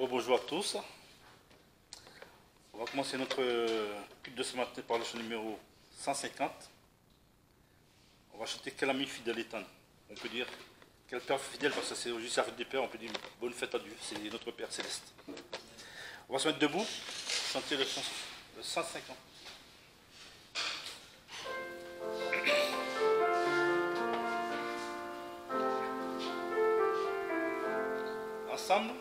Bonjour à tous. On va commencer notre culte de ce matin par le chant numéro 150. On va chanter Quel ami fidèle est un. On peut dire quel Père fidèle, parce que c'est aujourd'hui la fête des Pères, on peut dire bonne fête à Dieu, c'est notre Père céleste. On va se mettre debout, chanter le chant 150. Ensemble.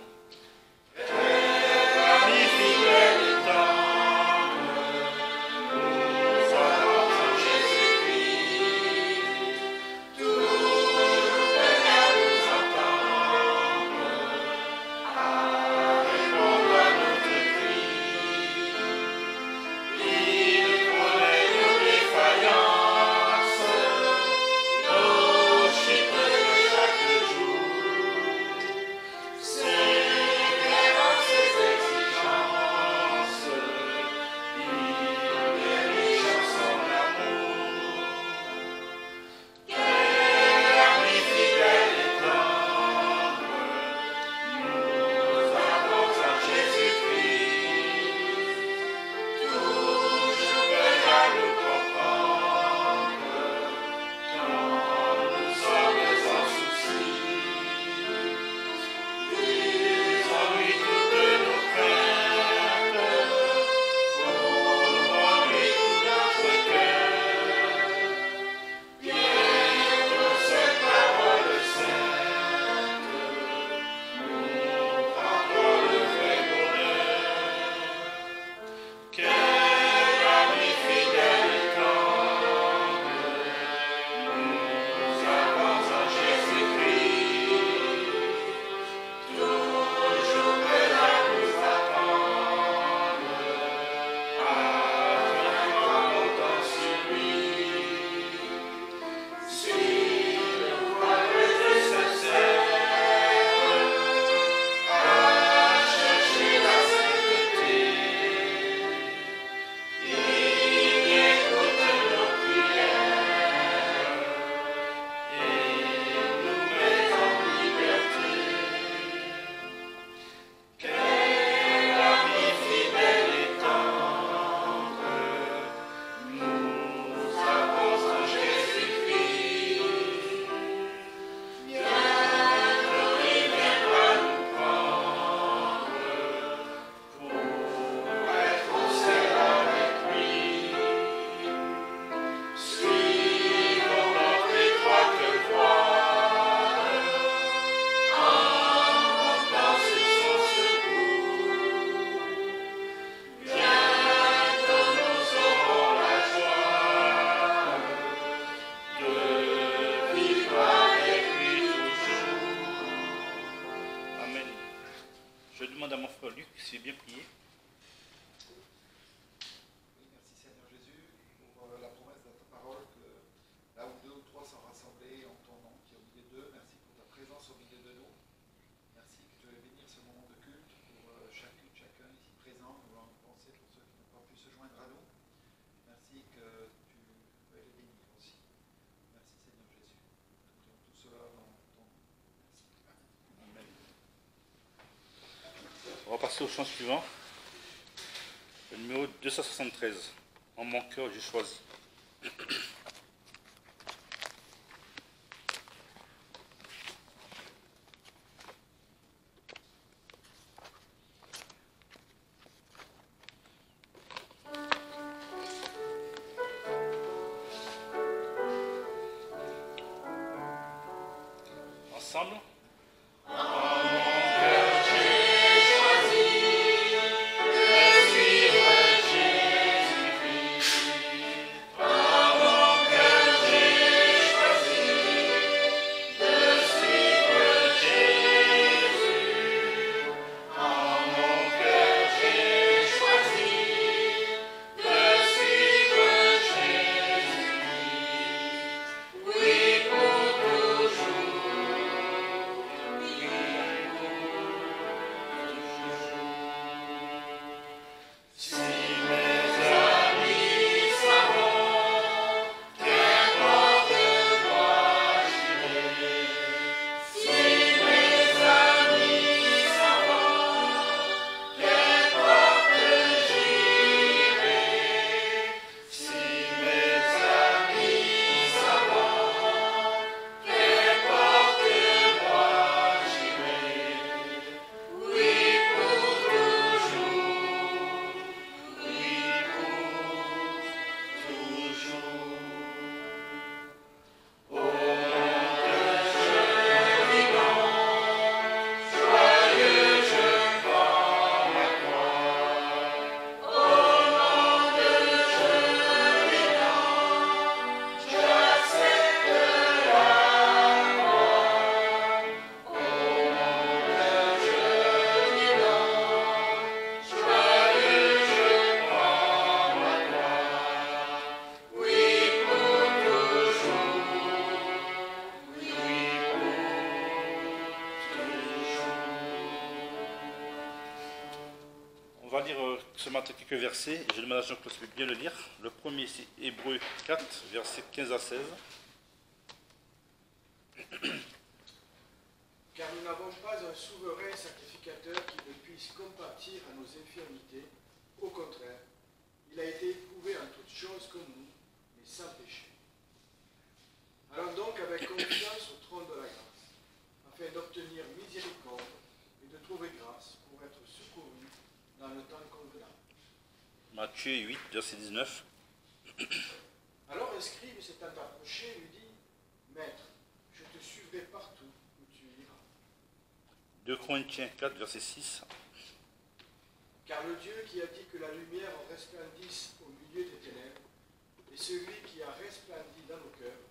Je demande à mon frère Luc s'il est bien prié. Oui, merci Seigneur Jésus pour la promesse de ta parole que là où deux ou trois sont rassemblés en ton nom, qui est au milieu d'eux, merci pour ta présence au milieu de nous. Merci que tu veux bénir ce moment de culte pour chacun ici présent. Nous voulons penser pour ceux qui n'ont pas pu se joindre à nous. Merci que tu veux les bénir aussi. Merci Seigneur Jésus. Nous prions tout cela dans ton nom. Merci. Amen. On va passer au chant suivant. Le numéro 273. En mon cœur, j'ai choisi. Ensemble. Jésus-Christ. va lire ce matin quelques versets. Et je demande à Jean-Claude de bien le lire. Le premier, c'est Hébreux 4, versets 15 à 16. Car nous n'avons pas un souverain sacrificateur qui ne puisse compatir à nos infirmités. Au contraire, il a été éprouvé en toutes choses comme nous, mais sans péché. Allons donc avec confiance au trône de la grâce, afin d'obtenir miséricorde et de trouver grâce pour être secouru dans le temps convenable. Matthieu 8, verset 19. Alors un scribe s'étant approché lui dit, Maître, je te suivrai partout où tu iras. 2 Corinthiens 4, verset 6. Car le Dieu qui a dit que la lumière resplendisse au milieu des ténèbres est celui qui a resplendi dans nos cœurs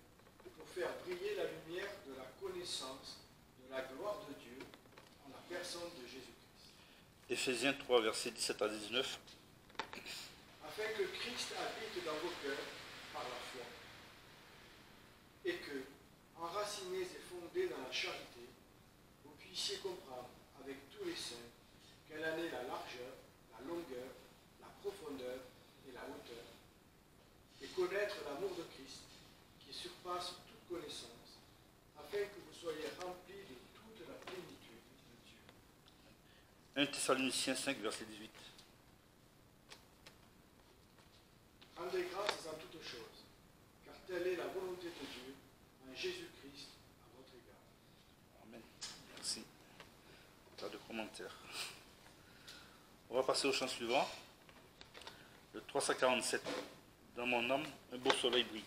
pour faire briller la lumière de la connaissance de la gloire de Dieu en la personne de Jésus-Christ. Éphésiens 3, verset 17 à 19. Afin que Christ habite dans vos cœurs par la foi et que, enracinés et fondés dans la charité, vous puissiez comprendre avec tous les saints quelle en est la largeur, la longueur, la profondeur et la hauteur, et connaître l'amour de Christ qui surpasse toute connaissance, afin que vous soyez remplis de toute la plénitude de Dieu. 1 Thessaloniciens 5, verset 18. Rendez grâce en toutes choses, car telle est la volonté de Dieu en Jésus-Christ à votre égard. Amen. Merci. Pas de commentaires. On va passer au chant suivant. Le 347. Dans mon âme, un beau soleil brille.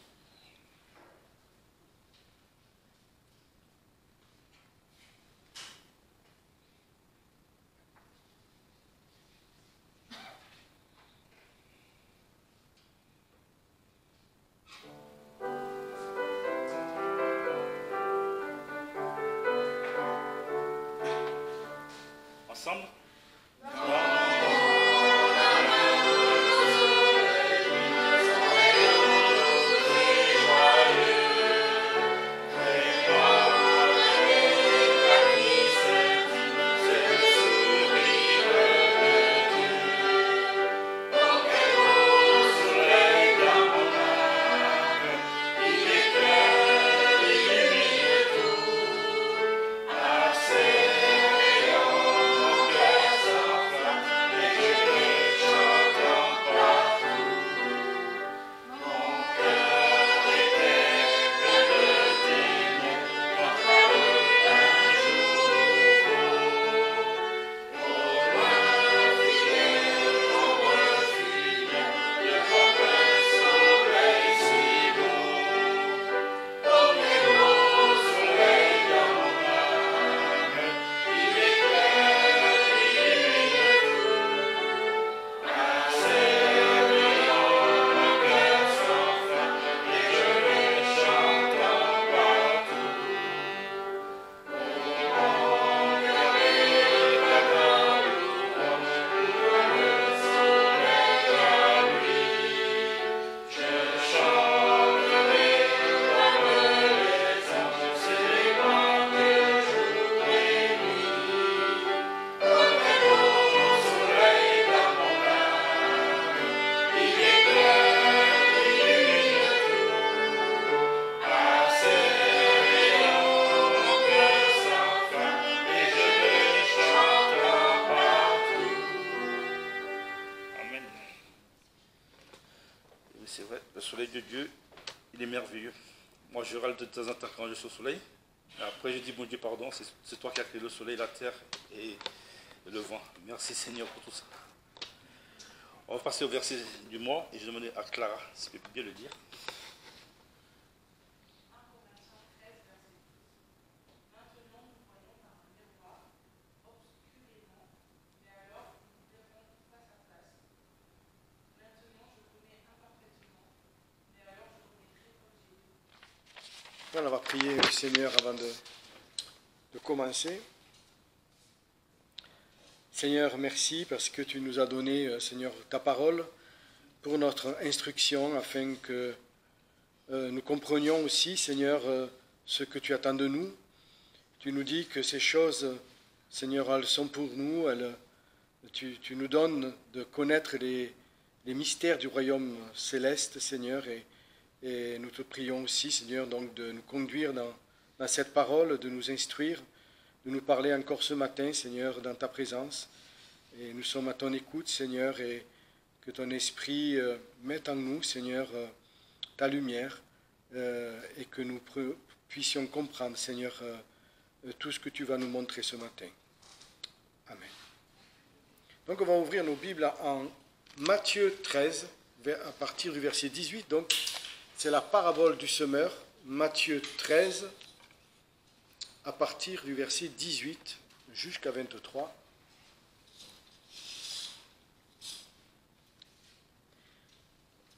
Ensemble. C'est vrai, le soleil de Dieu, il est merveilleux. Moi, je râle de temps en temps quand je suis au soleil. Et après, je dis, bon Dieu, pardon, c'est toi qui as créé le soleil, la terre et le vent. Merci Seigneur pour tout ça. On va passer au verset du mois et je demande à Clara, si tu peux bien le dire. On va prier le Seigneur avant de commencer. Seigneur, merci parce que tu nous as donné, Seigneur, ta parole pour notre instruction afin que nous comprenions aussi, Seigneur, ce que tu attends de nous. Tu nous dis que ces choses, Seigneur, elles sont pour nous, elles tu nous donnes de connaître les mystères du royaume céleste, Seigneur, et nous te prions aussi, Seigneur, donc de nous conduire dans cette parole, de nous instruire, de nous parler encore ce matin, Seigneur, dans ta présence. Et nous sommes à ton écoute, Seigneur, et que ton esprit mette en nous, Seigneur, ta lumière, et que nous puissions comprendre, Seigneur, tout ce que tu vas nous montrer ce matin. Amen. Donc on va ouvrir nos Bibles en Matthieu 13, à partir du verset 18. Donc c'est la parabole du semeur, Matthieu 13, à partir du verset 18 jusqu'à 23.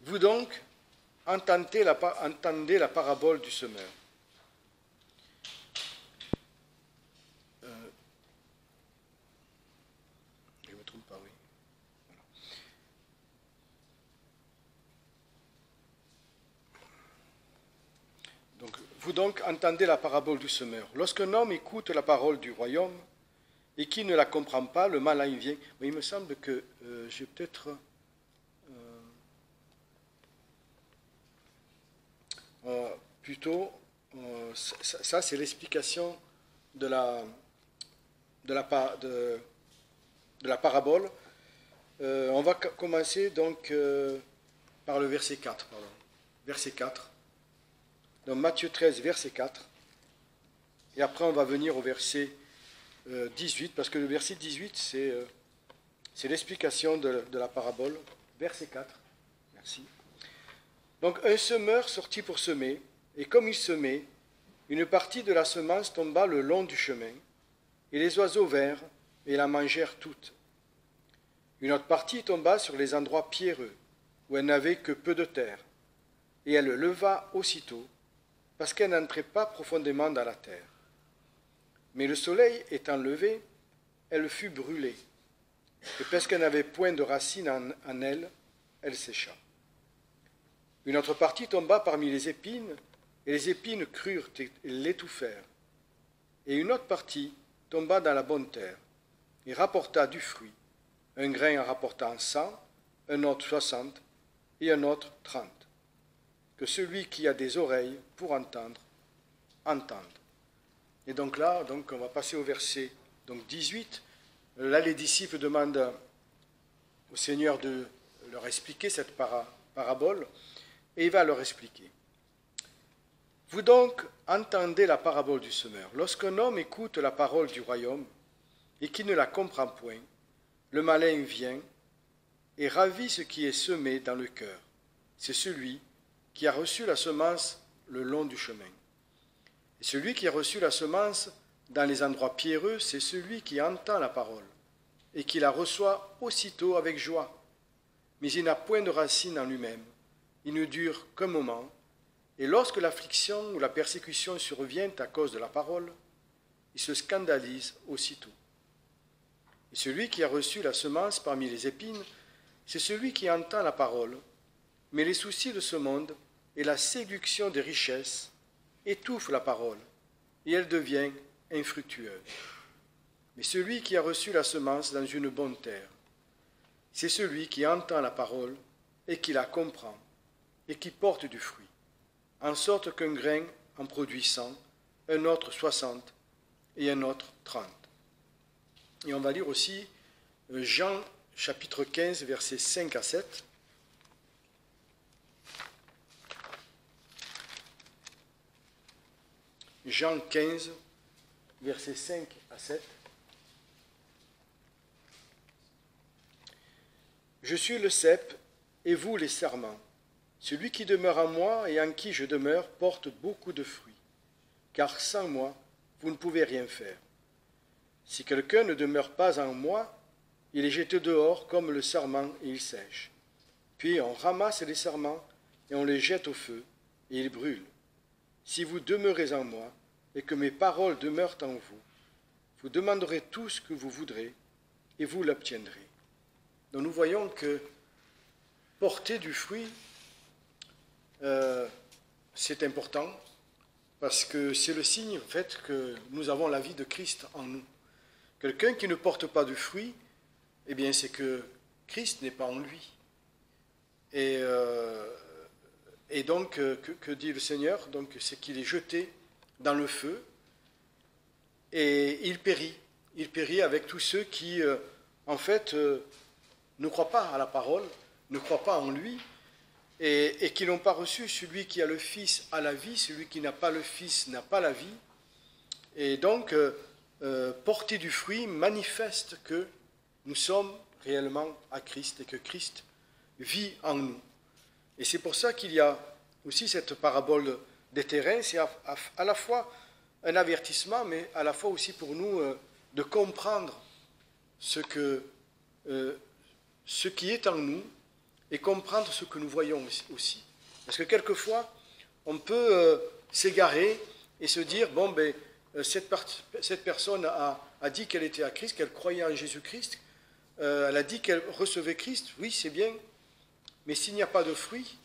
Vous donc, entendez la parabole du semeur. Je ne me trompe pas, oui. Voilà. Donc, vous donc, entendez la parabole du semeur. Lorsqu'un homme écoute la parole du royaume et qui ne la comprend pas, le malin vient. Mais il me semble que j'ai peut-être... ça c'est l'explication de la parabole. On va commencer donc par le verset 4. Verset 4. Donc Matthieu 13, verset 4. Et après on va venir au verset 18, parce que le verset 18 c'est l'explication de la parabole. Verset 4. Merci. Donc un semeur sortit pour semer, et comme il semait, une partie de la semence tomba le long du chemin, et les oiseaux vinrent et la mangèrent toute. Une autre partie tomba sur les endroits pierreux, où elle n'avait que peu de terre, et elle leva aussitôt, parce qu'elle n'entrait pas profondément dans la terre. Mais le soleil étant levé, elle fut brûlée, et parce qu'elle n'avait point de racines en elle, elle sécha. Une autre partie tomba parmi les épines, et les épines crurent et l'étouffèrent. Et une autre partie tomba dans la bonne terre, et rapporta du fruit. Un grain en rapportant 100, un autre 60, et un autre 30. Que celui qui a des oreilles pour entendre, entende. Et donc là, on va passer au verset 18. Là, les disciples demandent au Seigneur de leur expliquer cette parabole. Et il va leur expliquer. Vous donc entendez la parabole du semeur. Lorsqu'un homme écoute la parole du royaume et qui ne la comprend point, le malin vient et ravit ce qui est semé dans le cœur. C'est celui qui a reçu la semence le long du chemin. Et celui qui a reçu la semence dans les endroits pierreux, c'est celui qui entend la parole et qui la reçoit aussitôt avec joie. Mais il n'a point de racine en lui-même. Il ne dure qu'un moment, et lorsque l'affliction ou la persécution survient à cause de la parole, il se scandalise aussitôt. Et celui qui a reçu la semence parmi les épines, c'est celui qui entend la parole, mais les soucis de ce monde et la séduction des richesses étouffent la parole, et elle devient infructueuse. Mais celui qui a reçu la semence dans une bonne terre, c'est celui qui entend la parole et qui la comprend, et qui porte du fruit, en sorte qu'un grain en produit 100, un autre 60 et un autre 30. Et on va lire aussi Jean chapitre 15, versets 5 à 7. Jean 15, versets 5 à 7. Je suis le cep, et vous les sarments. Celui qui demeure en moi et en qui je demeure porte beaucoup de fruits, car sans moi, vous ne pouvez rien faire. Si quelqu'un ne demeure pas en moi, il est jeté dehors comme le sarment et il sèche. Puis on ramasse les sarments et on les jette au feu et ils brûlent. Si vous demeurez en moi et que mes paroles demeurent en vous, vous demanderez tout ce que vous voudrez et vous l'obtiendrez. Donc nous voyons que porter du fruit, c'est important parce que c'est le signe en fait que nous avons la vie de Christ en nous. Quelqu'un qui ne porte pas de fruit, eh bien, c'est que Christ n'est pas en lui. Et donc, que dit le Seigneur? Donc, c'est qu'il est jeté dans le feu et il périt. Il périt avec tous ceux qui, en fait, ne croient pas à la parole, ne croient pas en lui, et qui n'ont pas reçu. Celui qui a le Fils a la vie, celui qui n'a pas le Fils n'a pas la vie. Et donc, porter du fruit manifeste que nous sommes réellement à Christ et que Christ vit en nous. Et c'est pour ça qu'il y a aussi cette parabole des terrains. C'est à la fois un avertissement, mais à la fois aussi pour nous de comprendre ce qui est en nous et comprendre ce que nous voyons aussi. Parce que quelquefois, on peut s'égarer et se dire, bon, ben, cette personne a dit qu'elle était à Christ, qu'elle croyait en Jésus-Christ, elle a dit qu'elle recevait Christ, oui, c'est bien, mais s'il n'y a pas de fruit,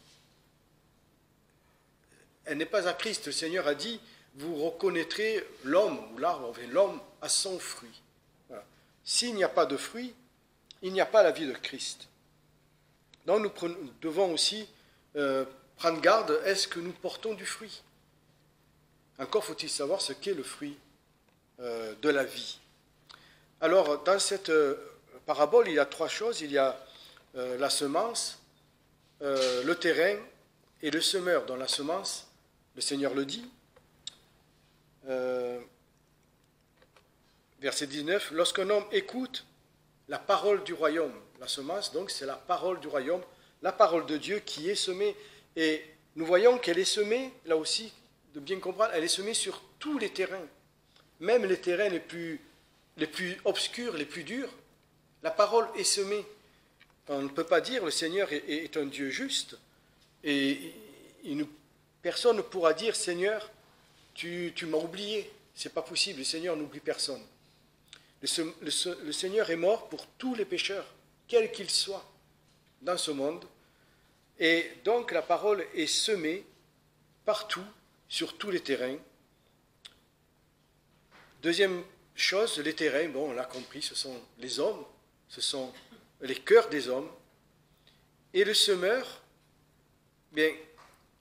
elle n'est pas à Christ. Le Seigneur a dit, vous reconnaîtrez l'homme, ou l'arbre, enfin, l'homme à son fruit. Voilà. S'il n'y a pas de fruit, il n'y a pas la vie de Christ. Donc nous devons aussi prendre garde, est-ce que nous portons du fruit? Encore faut-il savoir ce qu'est le fruit de la vie. Alors, dans cette parabole, il y a trois choses. Il y a la semence, le terrain et le semeur. Dans la semence, le Seigneur le dit. Verset 19, lorsqu'un homme écoute la parole du royaume, la semence, donc, c'est la parole du royaume, la parole de Dieu qui est semée. Et nous voyons qu'elle est semée, là aussi, de bien comprendre, elle est semée sur tous les terrains, même les terrains les plus obscurs, les plus durs. La parole est semée. On ne peut pas dire le Seigneur est un Dieu juste, et personne ne pourra dire Seigneur, tu m'as oublié. C'est pas possible, le Seigneur n'oublie personne. Le Seigneur est mort pour tous les pécheurs, quels qu'ils soient, dans ce monde. Et donc la parole est semée partout, sur tous les terrains. Deuxième chose, les terrains, bon, on l'a compris, ce sont les hommes, ce sont les cœurs des hommes. Et le semeur, bien,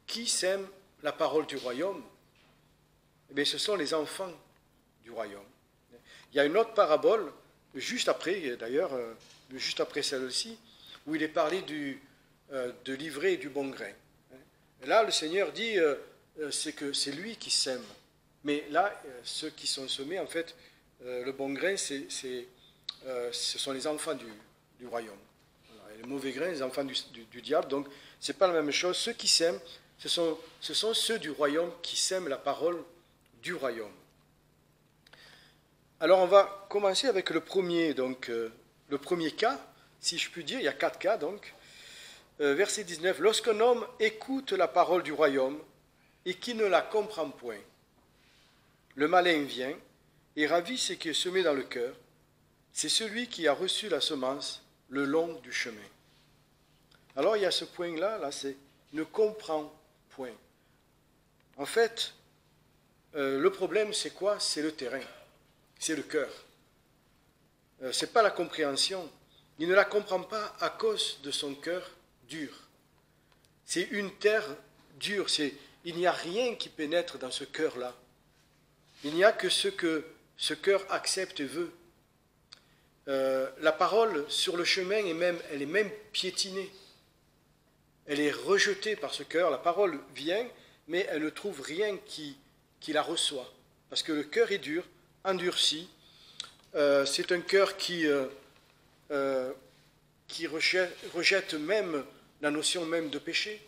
qui sème la parole du royaume? Eh bien, ce sont les enfants du royaume. Il y a une autre parabole, juste après, d'ailleurs, juste après celle-ci, où il est parlé de l'ivraie et du bon grain. Et là, le Seigneur dit, c'est que c'est lui qui sème. Mais là, ceux qui sont semés, en fait, le bon grain, ce sont les enfants du royaume. Voilà. Et les mauvais grains, les enfants du diable. Donc, ce n'est pas la même chose. Ceux qui sèment, ce sont ceux du royaume qui sèment la parole du royaume. Alors, on va commencer avec le premier cas, si je puis dire. Il y a 4 cas, donc. Verset 19. Lorsqu'un homme écoute la parole du royaume et qui ne la comprend point, le malin vient et ravit ce qui est semé dans le cœur. C'est celui qui a reçu la semence le long du chemin. Alors, il y a ce point-là, c'est ne comprend point. En fait, le problème, c'est quoi? C'est le terrain, c'est le cœur. Ce n'est pas la compréhension. Il ne la comprend pas à cause de son cœur dur. C'est une terre dure. Il n'y a rien qui pénètre dans ce cœur-là. Il n'y a que ce que ce cœur accepte et veut. La parole sur le chemin elle est même piétinée. Elle est rejetée par ce cœur. La parole vient, mais elle ne trouve rien qui la reçoit. Parce que le cœur est dur, endurci. C'est un cœur qui rejette même la notion même de péché.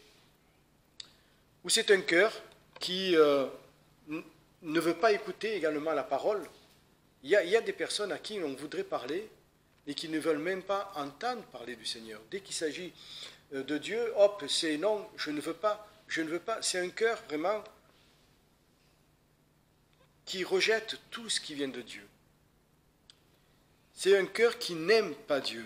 Ou c'est un cœur qui ne veut pas écouter également la parole. Il y a des personnes à qui on voudrait parler et qui ne veulent même pas entendre parler du Seigneur. Dès qu'il s'agit de Dieu, hop, c'est non, je ne veux pas. C'est un cœur vraiment qui rejette tout ce qui vient de Dieu. C'est un cœur qui n'aime pas Dieu.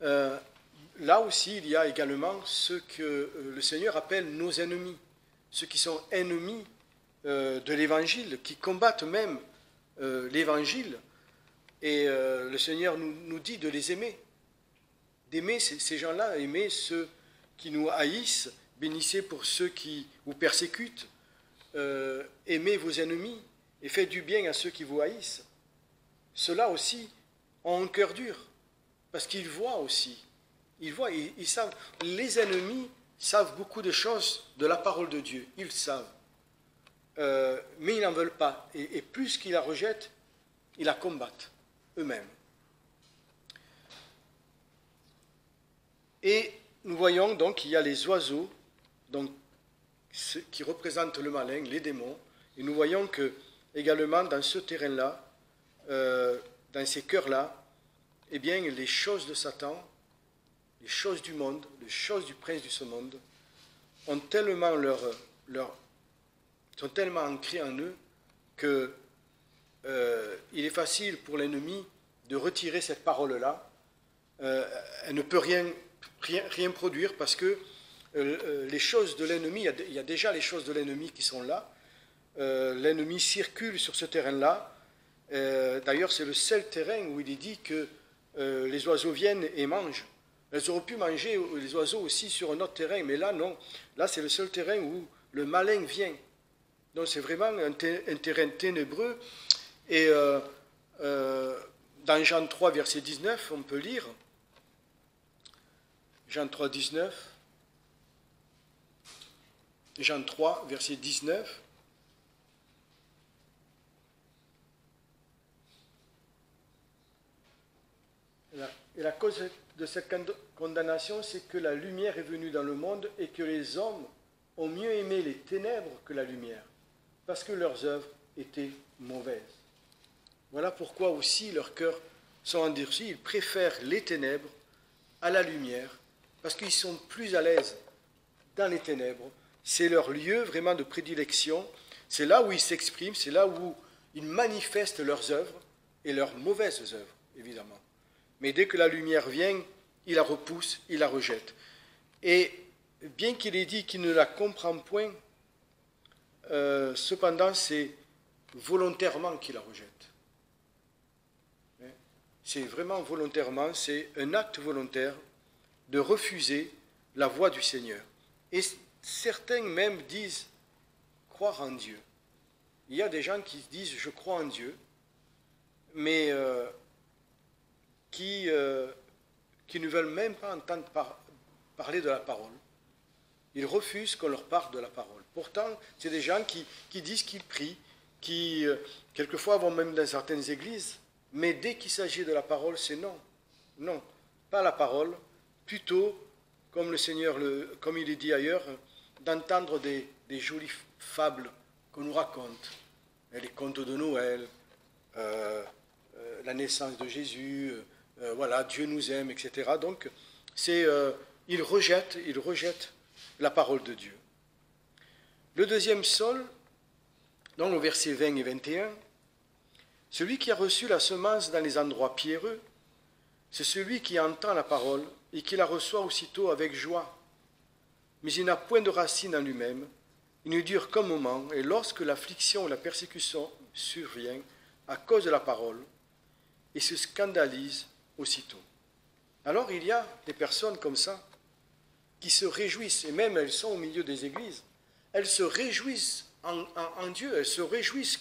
Là aussi, il y a également ce que le Seigneur appelle nos ennemis, ceux qui sont ennemis de l'Évangile, qui combattent même l'Évangile Et le Seigneur nous dit de les aimer, d'aimer ces gens-là, aimer ceux qui nous haïssent, bénissez pour ceux qui vous persécutent, aimez vos ennemis et faites du bien à ceux qui vous haïssent. Ceux-là aussi ont un cœur dur, parce qu'ils voient aussi, ils savent, les ennemis savent beaucoup de choses de la parole de Dieu, ils savent, mais ils n'en veulent pas, et plus qu'ils la rejettent, ils la combattent eux-mêmes. Et nous voyons donc qu'il y a les oiseaux, donc, qui représentent le malin, les démons, et nous voyons que également dans ce terrain-là, dans ces cœurs-là, eh bien, les choses de Satan, les choses du monde, les choses du prince de ce monde, ont tellement sont tellement ancrées en eux que il est facile pour l'ennemi de retirer cette parole-là. Elle ne peut rien produire parce que les choses de l'ennemi, il y a déjà les choses de l'ennemi qui sont là. L'ennemi circule sur ce terrain-là. D'ailleurs, c'est le seul terrain où il est dit que les oiseaux viennent et mangent. Elles auraient pu manger les oiseaux aussi sur un autre terrain, mais là, non. Là, c'est le seul terrain où le malin vient. Donc, c'est vraiment un terrain ténébreux. Et dans Jean 3, verset 19, on peut lire, Jean 3, 19, Jean 3, verset 19, et la cause de cette condamnation, c'est que la lumière est venue dans le monde et que les hommes ont mieux aimé les ténèbres que la lumière, parce que leurs œuvres étaient mauvaises. Voilà pourquoi aussi leurs cœurs sont endurcis. Ils préfèrent les ténèbres à la lumière, parce qu'ils sont plus à l'aise dans les ténèbres. C'est leur lieu vraiment de prédilection. C'est là où ils s'expriment, c'est là où ils manifestent leurs œuvres et leurs mauvaises œuvres, évidemment. Mais dès que la lumière vient, il la repousse, il la rejette. Et bien qu'il ait dit qu'il ne la comprend point, cependant, c'est volontairement qu'il la rejette. C'est vraiment volontairement, c'est un acte volontaire de refuser la voix du Seigneur. Et certains même disent croire en Dieu. Il y a des gens qui disent je crois en Dieu, mais qui ne veulent même pas entendre parler de la parole. Ils refusent qu'on leur parle de la parole. Pourtant, c'est des gens qui disent qu'ils prient, qui quelquefois vont même dans certaines églises, mais dès qu'il s'agit de la parole, c'est non. Non, pas la parole, plutôt, comme le Seigneur, comme il est dit ailleurs, d'entendre des jolies fables qu'on nous raconte, les contes de Noël, la naissance de Jésus, voilà, Dieu nous aime, etc. Donc, il rejette la parole de Dieu. Le deuxième sol, dans le verset 20 et 21, celui qui a reçu la semence dans les endroits pierreux, c'est celui qui entend la parole et qui la reçoit aussitôt avec joie. Mais il n'a point de racine en lui-même, il ne dure qu'un moment, et lorsque l'affliction ou la persécution survient à cause de la parole, il se scandalise aussitôt. Alors il y a des personnes comme ça qui se réjouissent, et même elles sont au milieu des églises, elles se réjouissent en Dieu, elles se réjouissent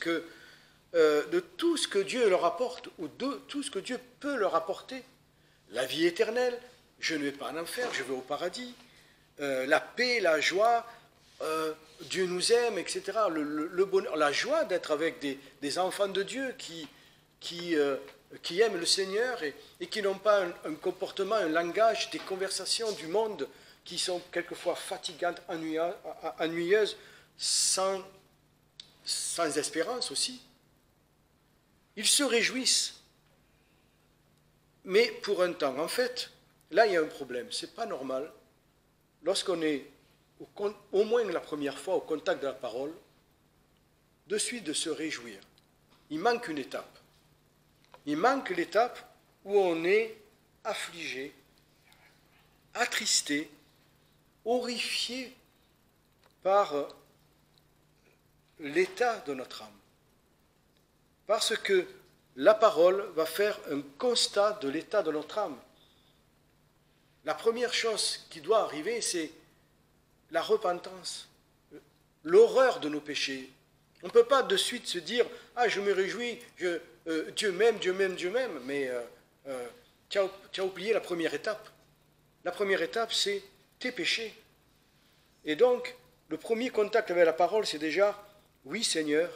de tout ce que Dieu leur apporte, ou de tout ce que Dieu peut leur apporter. La vie éternelle, je ne vais pas en enfer, je vais au paradis. La paix, la joie, Dieu nous aime, etc. Le bonheur, la joie d'être avec des enfants de Dieu qui aiment le Seigneur et qui n'ont pas un comportement, un langage, des conversations du monde qui sont quelquefois fatigantes, ennuyeuses, sans espérance aussi. Ils se réjouissent, mais pour un temps. En fait, là, il y a un problème. Ce n'est pas normal, lorsqu'on est, au moins la première fois, au contact de la parole, de suite de se réjouir. Il manque une étape. Il manque l'étape où on est affligé, attristé, horrifié par l'état de notre âme. Parce que la parole va faire un constat de l'état de notre âme. La première chose qui doit arriver, c'est la repentance, l'horreur de nos péchés. On ne peut pas de suite se dire « Ah, je me réjouis, Dieu m'aime, Dieu m'aime, Dieu m'aime », mais tu as oublié la première étape. La première étape, c'est tes péchés. Et donc, le premier contact avec la parole, c'est déjà « Oui, Seigneur,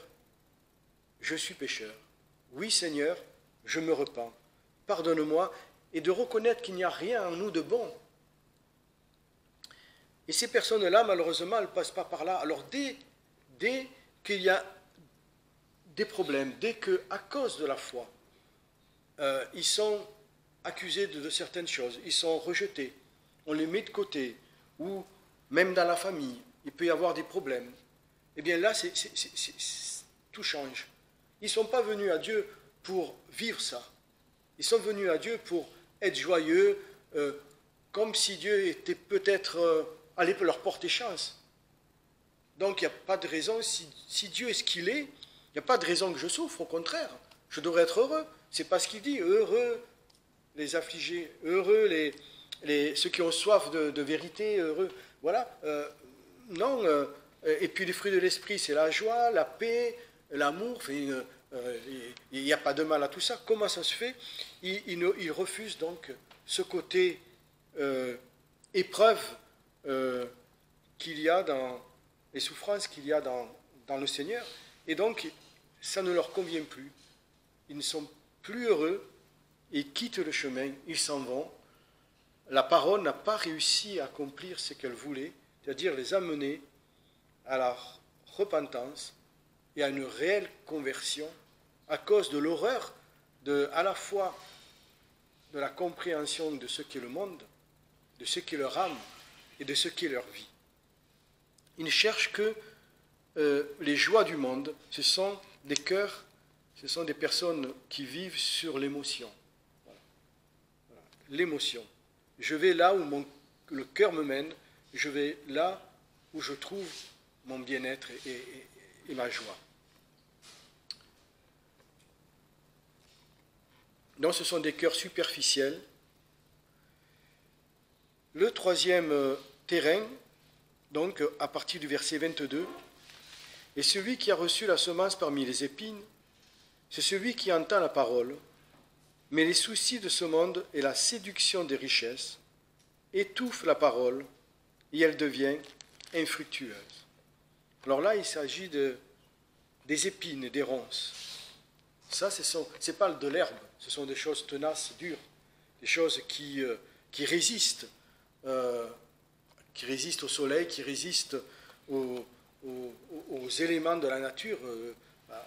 je suis pécheur. Oui, Seigneur, je me repens. Pardonne-moi. » Et de reconnaître qu'il n'y a rien en nous de bon. Et ces personnes-là, malheureusement, elles ne passent pas par là. Alors, dès qu'il y a des problèmes, dès qu'à cause de la foi, ils sont accusés de certaines choses, ils sont rejetés, on les met de côté, ou même dans la famille, il peut y avoir des problèmes, eh bien là, tout change. Ils ne sont pas venus à Dieu pour vivre ça. Ils sont venus à Dieu pour être joyeux, comme si Dieu était peut-être allé leur porter chance. Donc il n'y a pas de raison, si Dieu est ce qu'il est, il n'y a pas de raison que je souffre, au contraire. Je devrais être heureux. C'est pas ce qu'il dit, heureux les affligés, heureux ceux qui ont soif de vérité, heureux. Voilà. Non. Et puis les fruits de l'esprit, c'est la joie, la paix, l'amour. Il n'y a pas de mal à tout ça. Comment ça se fait? Il refuse donc ce côté épreuve qu'il y a dans les souffrances qu'il y a dans le Seigneur. Et donc, ça ne leur convient plus. Ils ne sont plus heureux. Ils quittent le chemin. Ils s'en vont. La parole n'a pas réussi à accomplir ce qu'elle voulait, c'est-à-dire les amener à la repentance et à une réelle conversion à cause de l'horreur à la fois de la compréhension de ce qu'est le monde, de ce qu'est leur âme et de ce qu'est leur vie. Ils ne cherchent que les joies du monde. Ce sont des cœurs, ce sont des personnes qui vivent sur l'émotion. Voilà. Voilà. L'émotion. Je vais là où le cœur me mène, je vais là où je trouve mon bien-être et ma joie. Donc ce sont des cœurs superficiels. Le troisième terrain, donc à partir du verset 22, et celui qui a reçu la semence parmi les épines, c'est celui qui entend la parole, mais les soucis de ce monde et la séduction des richesses étouffent la parole et elle devient infructueuse. Alors là, il s'agit des épines, des ronces. Ça, ce n'est pas de l'herbe, ce sont des choses tenaces, dures, des choses qui résistent au soleil, qui résistent aux éléments de la nature.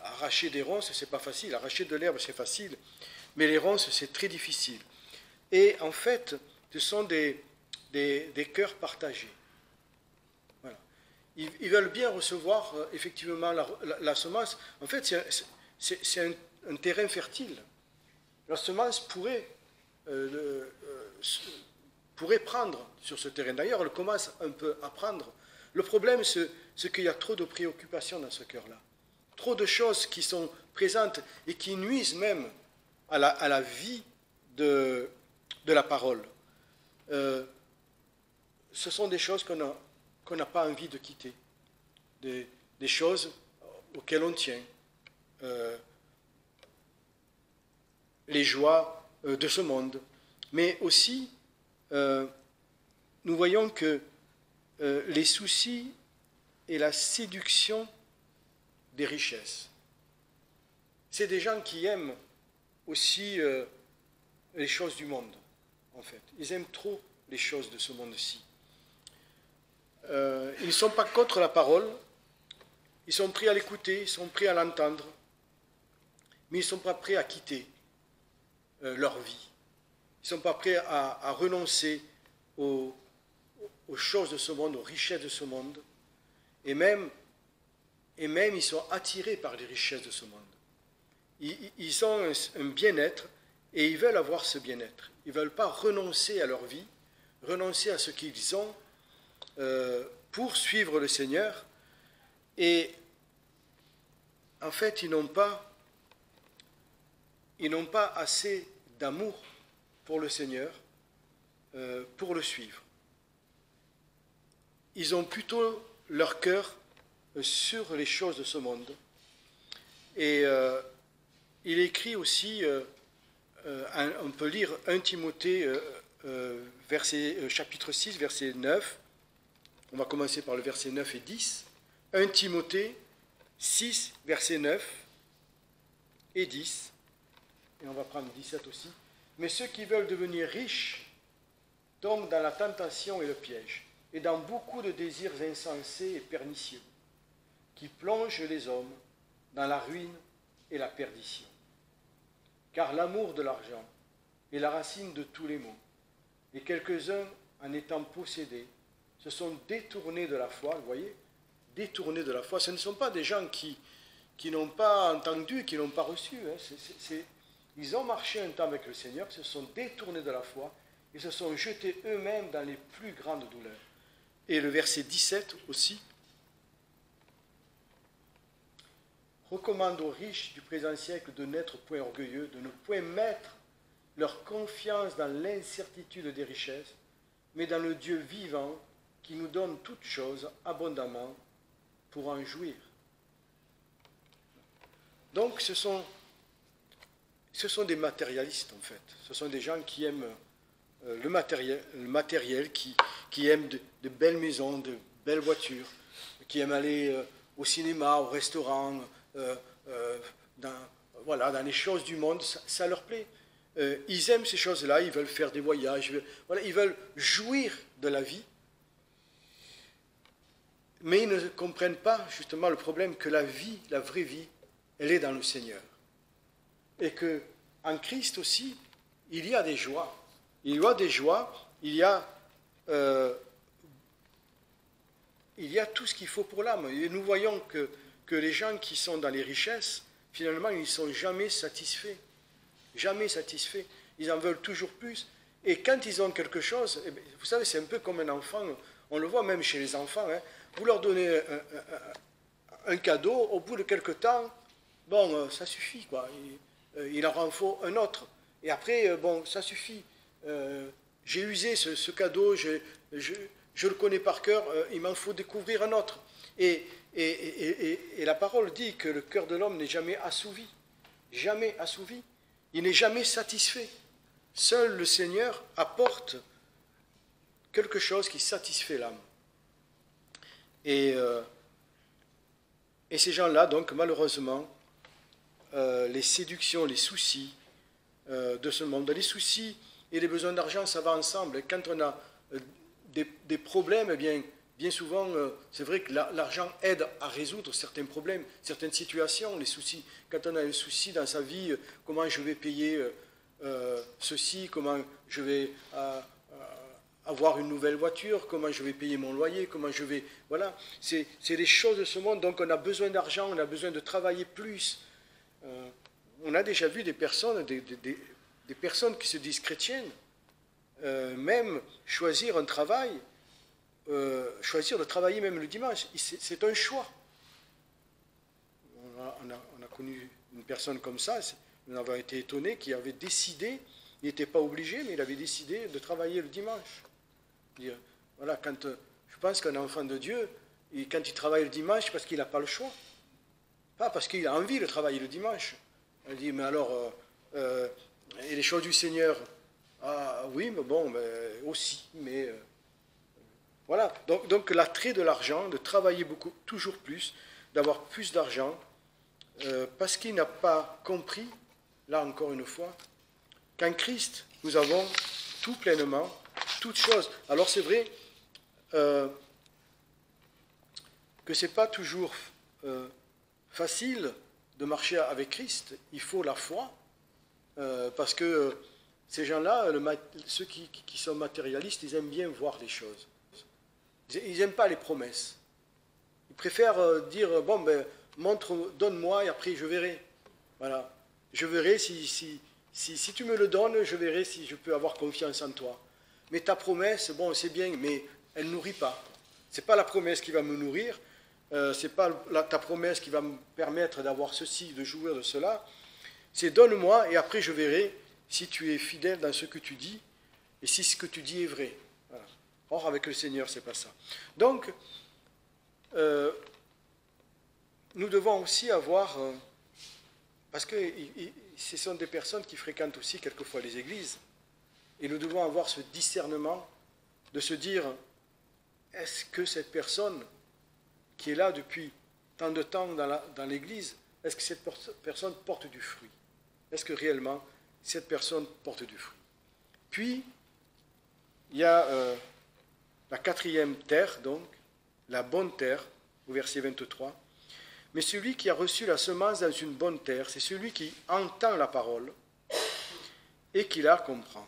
Arracher des ronces, ce n'est pas facile. Arracher de l'herbe, c'est facile. Mais les ronces, c'est très difficile. Et en fait, ce sont des cœurs partagés. Voilà. Ils veulent bien recevoir effectivement la semence. En fait, c'est un terrain fertile. La semence pourrait prendre sur ce terrain. D'ailleurs, elle commence un peu à prendre. Le problème, c'est qu'il y a trop de préoccupations dans ce cœur-là. Trop de choses qui sont présentes et qui nuisent même à la vie de la parole. Ce sont des choses qu'on n'a pas envie de quitter. Des choses auxquelles on tient. Les joies de ce monde. Mais aussi, nous voyons que les soucis et la séduction des richesses. C'est des gens qui aiment aussi les choses du monde, en fait. Ils aiment trop les choses de ce monde-ci. Ils ne sont pas contre la parole, ils sont prêts à l'écouter, ils sont prêts à l'entendre, mais ils ne sont pas prêts à quitter leur vie. Ils ne sont pas prêts à renoncer aux choses de ce monde, aux richesses de ce monde, et même ils sont attirés par les richesses de ce monde. Ils ont un bien-être et ils veulent avoir ce bien-être. Ils ne veulent pas renoncer à leur vie, renoncer à ce qu'ils ont pour suivre le Seigneur. Et en fait, ils n'ont pas ils n'ont pas assez d'amour pour le Seigneur, pour le suivre. Ils ont plutôt leur cœur sur les choses de ce monde. Et il écrit aussi, on peut lire 1 Timothée chapitre 6, verset 9. On va commencer par le verset 9 et 10. 1 Timothée 6, verset 9 et 10. Et on va prendre 17 aussi. Mais ceux qui veulent devenir riches tombent dans la tentation et le piège, et dans beaucoup de désirs insensés et pernicieux, qui plongent les hommes dans la ruine et la perdition. Car l'amour de l'argent est la racine de tous les maux, et quelques-uns, en étant possédés, se sont détournés de la foi. Vous voyez, détournés de la foi. Ce ne sont pas des gens qui n'ont pas entendu, qui n'ont pas reçu. Ils ont marché un temps avec le Seigneur, se sont détournés de la foi et se sont jetés eux-mêmes dans les plus grandes douleurs. Et le verset 17 aussi. Recommande aux riches du présent siècle de n'être point orgueilleux, de ne point mettre leur confiance dans l'incertitude des richesses, mais dans le Dieu vivant qui nous donne toutes choses abondamment pour en jouir. Donc ce sont des matérialistes en fait. Ce sont des gens qui aiment le matériel qui aiment de belles maisons, de belles voitures, qui aiment aller au cinéma, au restaurant, dans les choses du monde, ça leur plaît. Ils aiment ces choses-là, ils veulent faire des voyages, ils veulent jouir de la vie, mais ils ne comprennent pas justement le problème que la vie, la vraie vie, elle est dans le Seigneur. Et qu'en Christ aussi, il y a des joies. Il y a des joies, il y a tout ce qu'il faut pour l'âme. Et nous voyons que les gens qui sont dans les richesses, finalement, ils ne sont jamais satisfaits. Jamais satisfaits. Ils en veulent toujours plus. Et quand ils ont quelque chose, vous savez, c'est un peu comme un enfant, on le voit même chez les enfants, vous leur donnez un cadeau, au bout de quelque temps, ça suffit, quoi. Il en faut un autre. Et après, ça suffit. J'ai usé ce cadeau, je le connais par cœur, il m'en faut découvrir un autre. Et la parole dit que le cœur de l'homme n'est jamais assouvi. Jamais assouvi. Il n'est jamais satisfait. Seul le Seigneur apporte quelque chose qui satisfait l'âme. Et ces gens-là, donc, malheureusement, les séductions, les soucis de ce monde, les soucis et les besoins d'argent, ça va ensemble. Et quand on a des problèmes, bien souvent, c'est vrai que l'argent aide à résoudre certains problèmes, certaines situations, les soucis. Quand on a un souci dans sa vie, comment je vais payer ceci, comment je vais avoir une nouvelle voiture, comment je vais payer mon loyer, comment je vais... Voilà, c'est les choses de ce monde. Donc on a besoin d'argent, on a besoin de travailler plus. On a déjà vu des personnes, des personnes qui se disent chrétiennes, même choisir un travail, choisir de travailler même le dimanche, c'est un choix. On a connu une personne comme ça, nous avons été étonnés, qui avait décidé, il n'était pas obligé, mais il avait décidé de travailler le dimanche. Voilà, je pense qu'un enfant de Dieu, quand il travaille le dimanche, c'est parce qu'il n'a pas le choix. Pas parce qu'il a envie de travailler le dimanche. Elle dit, mais alors, et les choses du Seigneur, oui, mais aussi, mais... voilà, donc l'attrait de l'argent, de travailler beaucoup, toujours plus, d'avoir plus d'argent, parce qu'il n'a pas compris, là encore une fois, qu'en Christ, nous avons tout pleinement, toutes choses. Alors c'est vrai que ce n'est pas toujours facile de marcher avec Christ, il faut la foi, parce que ces gens-là, ceux qui sont matérialistes, ils aiment bien voir les choses. Ils n'aiment pas les promesses. Ils préfèrent dire, donne-moi et après je verrai. Voilà. Je verrai si tu me le donnes, je verrai si je peux avoir confiance en toi. Mais ta promesse, c'est bien, mais elle ne nourrit pas. Ce n'est pas la promesse qui va me nourrir, ce n'est pas ta promesse qui va me permettre d'avoir ceci, de jouir de cela. C'est donne-moi et après je verrai si tu es fidèle dans ce que tu dis et si ce que tu dis est vrai. Voilà. Or, avec le Seigneur, c'est pas ça. Donc, nous devons aussi avoir, parce que ce sont des personnes qui fréquentent aussi quelquefois les églises, et nous devons avoir ce discernement de se dire, est-ce que cette personne qui est là depuis tant de temps dans l'église, est-ce que cette personne porte du fruit? Est-ce que réellement cette personne porte du fruit? Puis, il y a la quatrième terre, donc, la bonne terre, au verset 23. Mais celui qui a reçu la semence dans une bonne terre, c'est celui qui entend la parole et qui la comprend,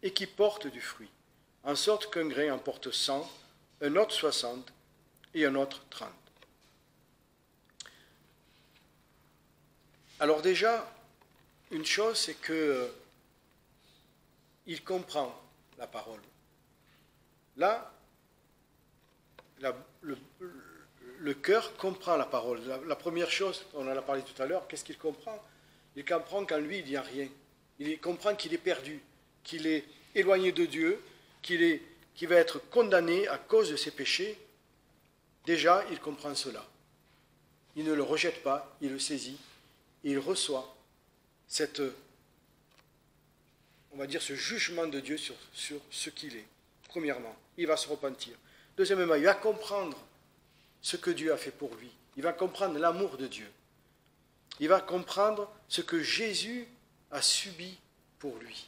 et qui porte du fruit, en sorte qu'un grain en porte 100, un autre 60 et un autre 30. Alors déjà, une chose, c'est que il comprend la parole. Là, le cœur comprend la parole. La première chose, on en a parlé tout à l'heure, qu'est-ce qu'il comprend? Il comprend qu'en lui, il n'y a rien. Il comprend qu'il est perdu, qu'il est éloigné de Dieu, qu'il va être condamné à cause de ses péchés. Déjà, il comprend cela. Il ne le rejette pas, il le saisit, et il reçoit on va dire, ce jugement de Dieu sur ce qu'il est. Premièrement, il va se repentir. Deuxièmement, il va comprendre ce que Dieu a fait pour lui. Il va comprendre l'amour de Dieu. Il va comprendre ce que Jésus a subi pour lui.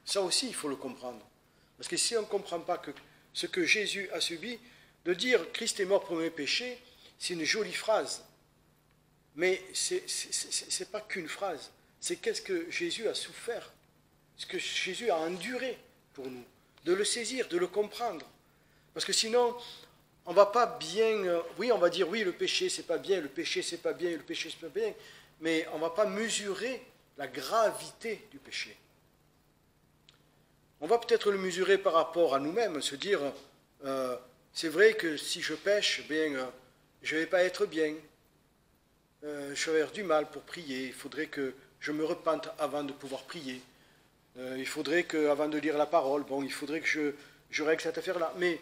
Ça aussi, il faut le comprendre. Parce que si on ne comprend pas ce que Jésus a subi, de dire « Christ est mort pour mes péchés », c'est une jolie phrase. Mais ce n'est pas qu'une phrase. C'est qu'est-ce que Jésus a souffert, ce que Jésus a enduré pour nous. De le saisir, de le comprendre. Parce que sinon, on ne va pas bien... Oui, on va dire, oui, le péché, c'est pas bien, le péché, c'est pas bien, le péché, c'est pas bien, mais on ne va pas mesurer la gravité du péché. On va peut-être le mesurer par rapport à nous-mêmes, se dire, c'est vrai que si je pêche, bien, je ne vais pas être bien, je vais avoir du mal pour prier, il faudrait que je me repente avant de pouvoir prier, il faudrait qu'avant de lire la parole, bon, il faudrait que je règle cette affaire-là. Mais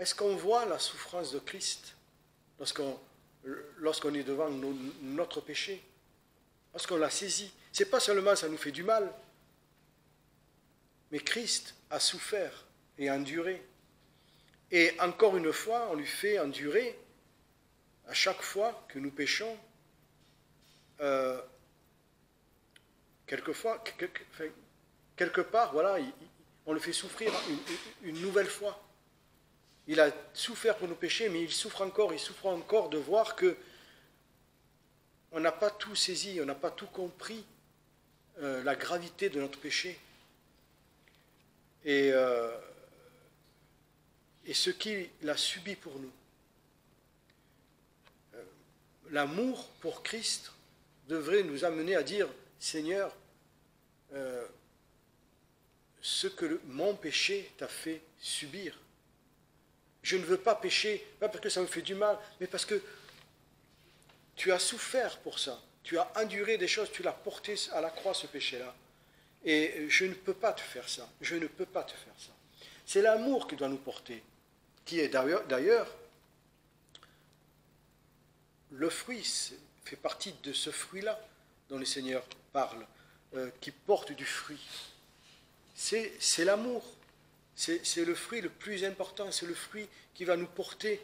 est-ce qu'on voit la souffrance de Christ lorsqu'on est devant notre péché, lorsqu'on l'a saisi? C'est pas seulement ça nous fait du mal, mais Christ a souffert et enduré. Et encore une fois, on lui fait endurer, à chaque fois que nous péchons, quelque part, voilà, on le fait souffrir une nouvelle fois. Il a souffert pour nos péchés, mais il souffre encore de voir que on n'a pas tout saisi, on n'a pas tout compris, la gravité de notre péché. Et ce qu'il a subi pour nous. L'amour pour Christ devrait nous amener à dire, Seigneur, ce que mon péché t'a fait subir. Je ne veux pas pécher, pas parce que ça me fait du mal, mais parce que tu as souffert pour ça. Tu as enduré des choses, tu l'as porté à la croix, ce péché-là. Et je ne peux pas te faire ça. Je ne peux pas te faire ça. C'est l'amour qui doit nous porter, qui est d'ailleurs, le fruit fait partie de ce fruit-là dont le Seigneur parle, qui porte du fruit. C'est l'amour. C'est le fruit le plus important, c'est le fruit qui va nous porter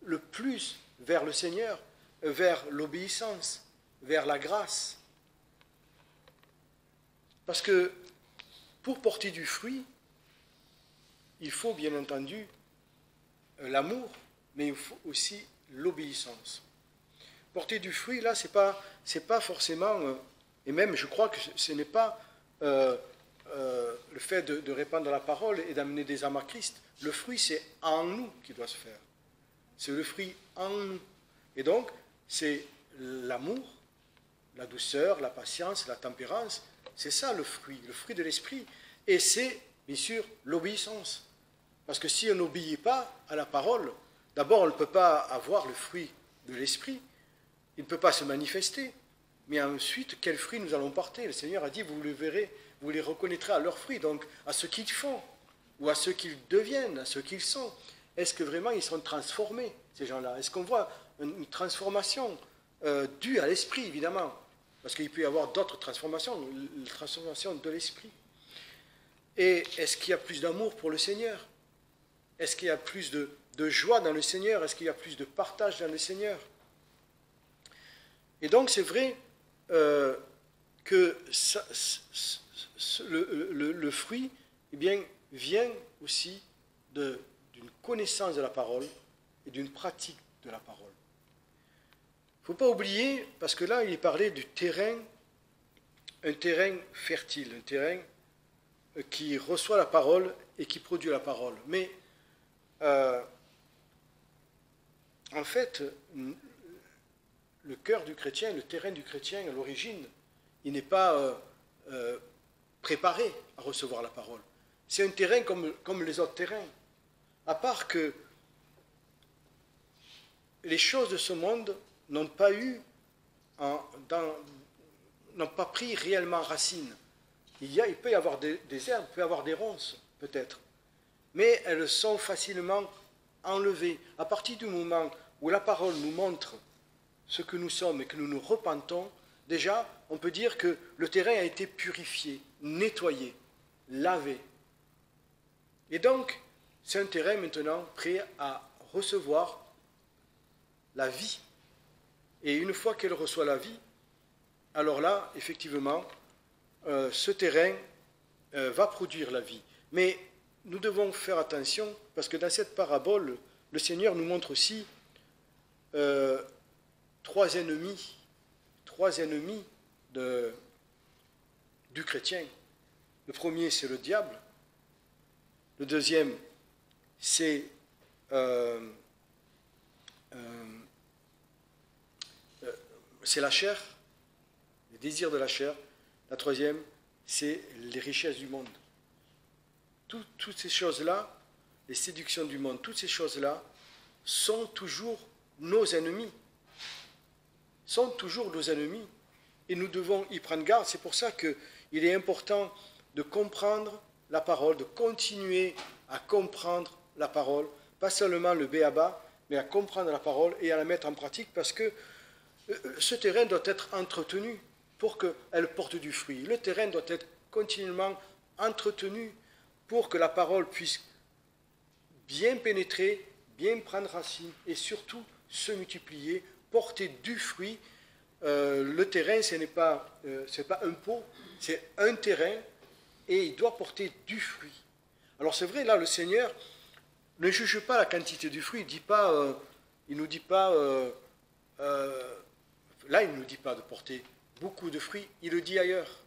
le plus vers le Seigneur, vers l'obéissance, vers la grâce. Parce que pour porter du fruit, il faut bien entendu l'amour, mais il faut aussi l'obéissance. Porter du fruit, là, c'est pas forcément, et même je crois que ce n'est pas le fait de répandre la parole et d'amener des âmes à Christ. Le fruit, c'est en nous qui doit se faire. C'est le fruit en nous. Et donc, c'est l'amour, la douceur, la patience, la tempérance. C'est ça le fruit de l'esprit. Et c'est, bien sûr, l'obéissance. Parce que si on n'obéit pas à la parole, d'abord, on ne peut pas avoir le fruit de l'esprit. Il ne peut pas se manifester. mais ensuite, quels fruits nous allons porter? Le Seigneur a dit, vous les verrez, vous les reconnaîtrez à leurs fruits, donc à ce qu'ils font, ou à ce qu'ils deviennent, à ce qu'ils sont. Est-ce que vraiment ils sont transformés, ces gens-là? Est-ce qu'on voit une transformation due à l'esprit, évidemment? Parce qu'il peut y avoir d'autres transformations, la transformation de l'esprit. Et est-ce qu'il y a plus d'amour pour le Seigneur? Est-ce qu'il y a plus de joie dans le Seigneur? Est-ce qu'il y a plus de partage dans le Seigneur? Et donc c'est vrai que le fruit, eh bien, vient aussi d'une connaissance de la parole et d'une pratique de la parole. Il ne faut pas oublier, parce que là, il est parlé du terrain, un terrain fertile, un terrain qui reçoit la parole et qui produit la parole. Mais, en fait, le cœur du chrétien, le terrain du chrétien, à l'origine, il n'est pas préparé à recevoir la parole. C'est un terrain comme les autres terrains. À part que les choses de ce monde n'ont pas pris réellement racine. Il peut y avoir des herbes, il peut y avoir des ronces, peut-être. Mais elles sont facilement enlevées. À partir du moment où la parole nous montre ce que nous sommes et que nous nous repentons, déjà, on peut dire que le terrain a été purifié, nettoyé, lavé. Et donc, c'est un terrain maintenant prêt à recevoir la vie. Et une fois qu'elle reçoit la vie, alors là, effectivement, ce terrain va produire la vie. Mais nous devons faire attention, parce que dans cette parabole, le Seigneur nous montre aussi trois ennemis du chrétien. Le premier, c'est le diable. Le deuxième, c'est la chair, les désirs de la chair. La troisième, c'est les richesses du monde. Toutes ces choses-là, les séductions du monde, toutes ces choses-là sont toujours nos ennemis. Sont toujours nos ennemis. Et nous devons y prendre garde. C'est pour ça qu'il est important de comprendre la parole, de continuer à comprendre la parole, pas seulement le b.a.-ba, mais à comprendre la parole et à la mettre en pratique, parce que ce terrain doit être entretenu pour qu'elle porte du fruit. Le terrain doit être continuellement entretenu pour que la parole puisse bien pénétrer, bien prendre racine et surtout se multiplier, porter du fruit. Le terrain, ce n'est pas un pot, c'est un terrain et il doit porter du fruit. Alors c'est vrai, là, le Seigneur ne juge pas la quantité du fruit, il ne nous dit pas de porter beaucoup de fruits, il le dit ailleurs.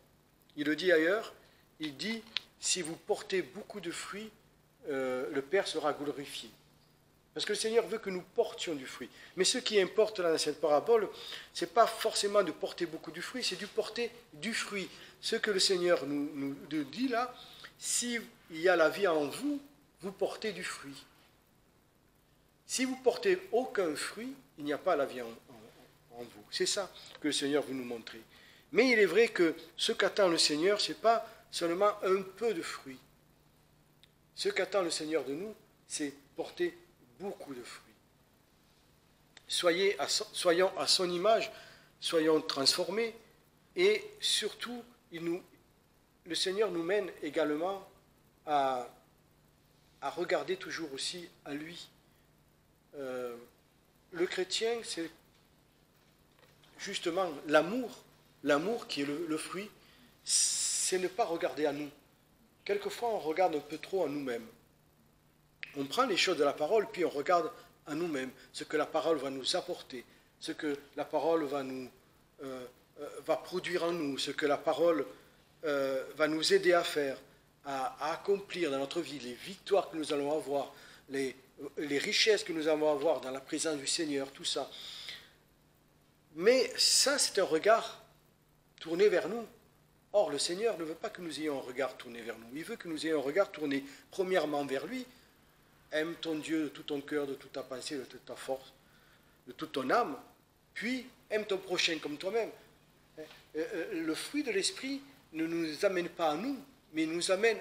Il dit, si vous portez beaucoup de fruits, le Père sera glorifié. Parce que le Seigneur veut que nous portions du fruit. Mais ce qui importe là dans cette parabole, ce n'est pas forcément de porter beaucoup de fruits, c'est de porter du fruit. Ce que le Seigneur nous dit là, s'il y a la vie en vous, vous portez du fruit. Si vous portez aucun fruit, il n'y a pas la vie en vous. C'est ça que le Seigneur veut nous montrer. Mais il est vrai que ce qu'attend le Seigneur, ce n'est pas seulement un peu de fruits. Ce qu'attend le Seigneur de nous, c'est porter beaucoup de fruits. Soyons à son image, soyons transformés, et surtout, le Seigneur nous mène également à regarder toujours aussi à lui. Le chrétien, c'est justement l'amour qui est le fruit, c'est ne pas regarder à nous. Quelquefois, on regarde un peu trop à nous-mêmes. On prend les choses de la parole, puis on regarde à nous-mêmes ce que la parole va nous apporter, ce que la parole va produire en nous, ce que la parole va nous aider à faire, à accomplir dans notre vie, les victoires que nous allons avoir, les richesses que nous allons avoir dans la présence du Seigneur, tout ça. Mais ça, c'est un regard tourné vers nous. Or, le Seigneur ne veut pas que nous ayons un regard tourné vers nous. Il veut que nous ayons un regard tourné premièrement vers lui. Aime ton Dieu de tout ton cœur, de toute ta pensée, de toute ta force, de toute ton âme. Puis, aime ton prochain comme toi-même. le fruit de l'esprit ne nous amène pas à nous, mais nous amène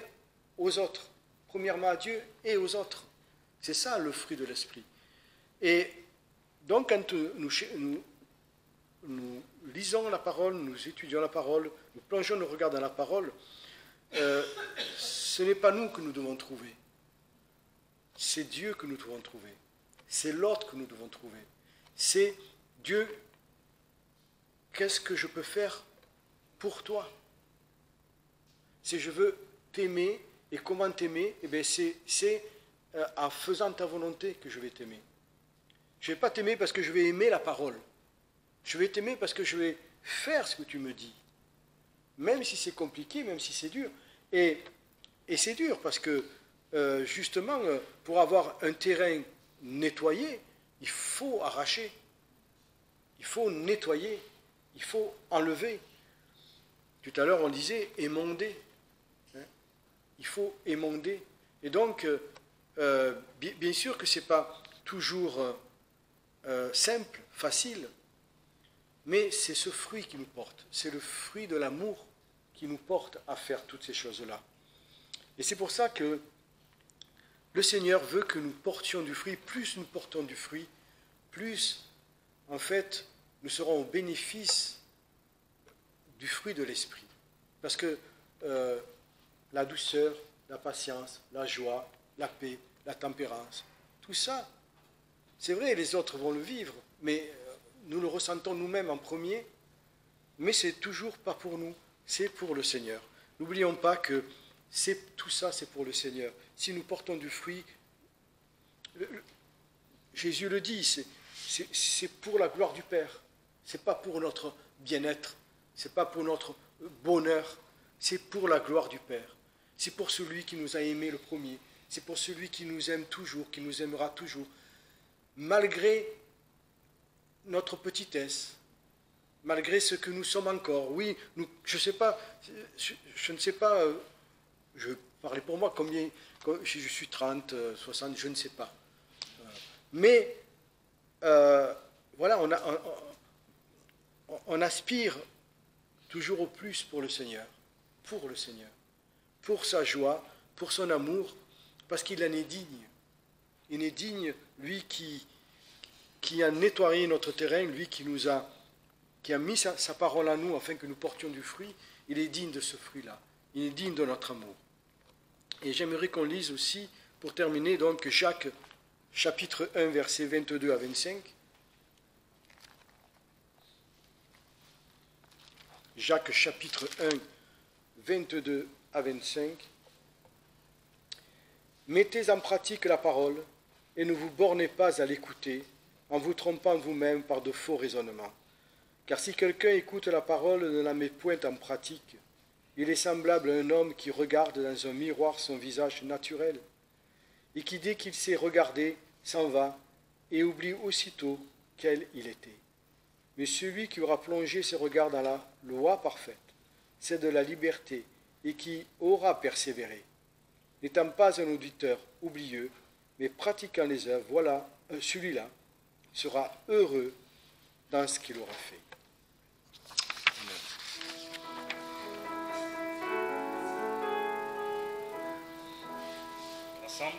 aux autres. Premièrement à Dieu et aux autres. C'est ça le fruit de l'esprit. Et donc quand nous lisons la parole, nous étudions la parole, nous plongeons nos regards dans la parole, ce n'est pas nous que nous devons trouver. C'est Dieu que nous devons trouver. C'est l'autre que nous devons trouver. C'est Dieu, qu'est-ce que je peux faire pour toi? Si je veux t'aimer, et comment t'aimer? Eh bien, c'est en faisant ta volonté que je vais t'aimer. Je ne vais pas t'aimer parce que je vais aimer la parole. Je vais t'aimer parce que je vais faire ce que tu me dis. Même si c'est compliqué, même si c'est dur. Et c'est dur parce que, justement, pour avoir un terrain nettoyé, il faut arracher. Il faut nettoyer. Il faut enlever. Tout à l'heure, on disait émonder. Il faut émonder. Et donc, bien sûr que ce n'est pas toujours simple, facile, mais c'est ce fruit qui nous porte. C'est le fruit de l'amour qui nous porte à faire toutes ces choses-là. Et c'est pour ça que le Seigneur veut que nous portions du fruit. Plus nous portons du fruit, plus, en fait, nous serons au bénéfice du fruit de l'esprit. Parce que la douceur, la patience, la joie, la paix, la tempérance, tout ça, c'est vrai, les autres vont le vivre, mais nous le ressentons nous-mêmes en premier, mais c'est toujours pas pour nous, c'est pour le Seigneur. N'oublions pas que tout ça, c'est pour le Seigneur. Si nous portons du fruit, Jésus le dit, c'est pour la gloire du Père. C'est pas pour notre bien-être, c'est pas pour notre bonheur, c'est pour la gloire du Père. C'est pour celui qui nous a aimés le premier. C'est pour celui qui nous aime toujours, qui nous aimera toujours. Malgré notre petitesse, malgré ce que nous sommes encore. Oui, je ne sais pas, je vais parler pour moi, combien, je suis 30, 60, je ne sais pas. Mais, voilà, on aspire toujours au plus pour le Seigneur, pour sa joie, pour son amour, parce qu'il en est digne. Il est digne, lui qui a nettoyé notre terrain, lui qui a mis sa parole à nous afin que nous portions du fruit. Il est digne de ce fruit-là. Il est digne de notre amour. Et j'aimerais qu'on lise aussi, pour terminer, donc Jacques chapitre 1, versets 22 à 25. Jacques chapitre 1, 22 à 25. Mettez en pratique la parole et ne vous bornez pas à l'écouter en vous trompant vous-même par de faux raisonnements. Car si quelqu'un écoute la parole et ne la met point en pratique, il est semblable à un homme qui regarde dans un miroir son visage naturel et qui, dès qu'il s'est regardé, s'en va et oublie aussitôt quel il était. Mais celui qui aura plongé ses regards dans la loi parfaite, c'est de la liberté, et qui aura persévéré, n'étant pas un auditeur oublieux, mais pratiquant les œuvres, voilà, celui-là sera heureux dans ce qu'il aura fait. Ensemble.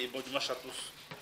et bon dimanche à tous.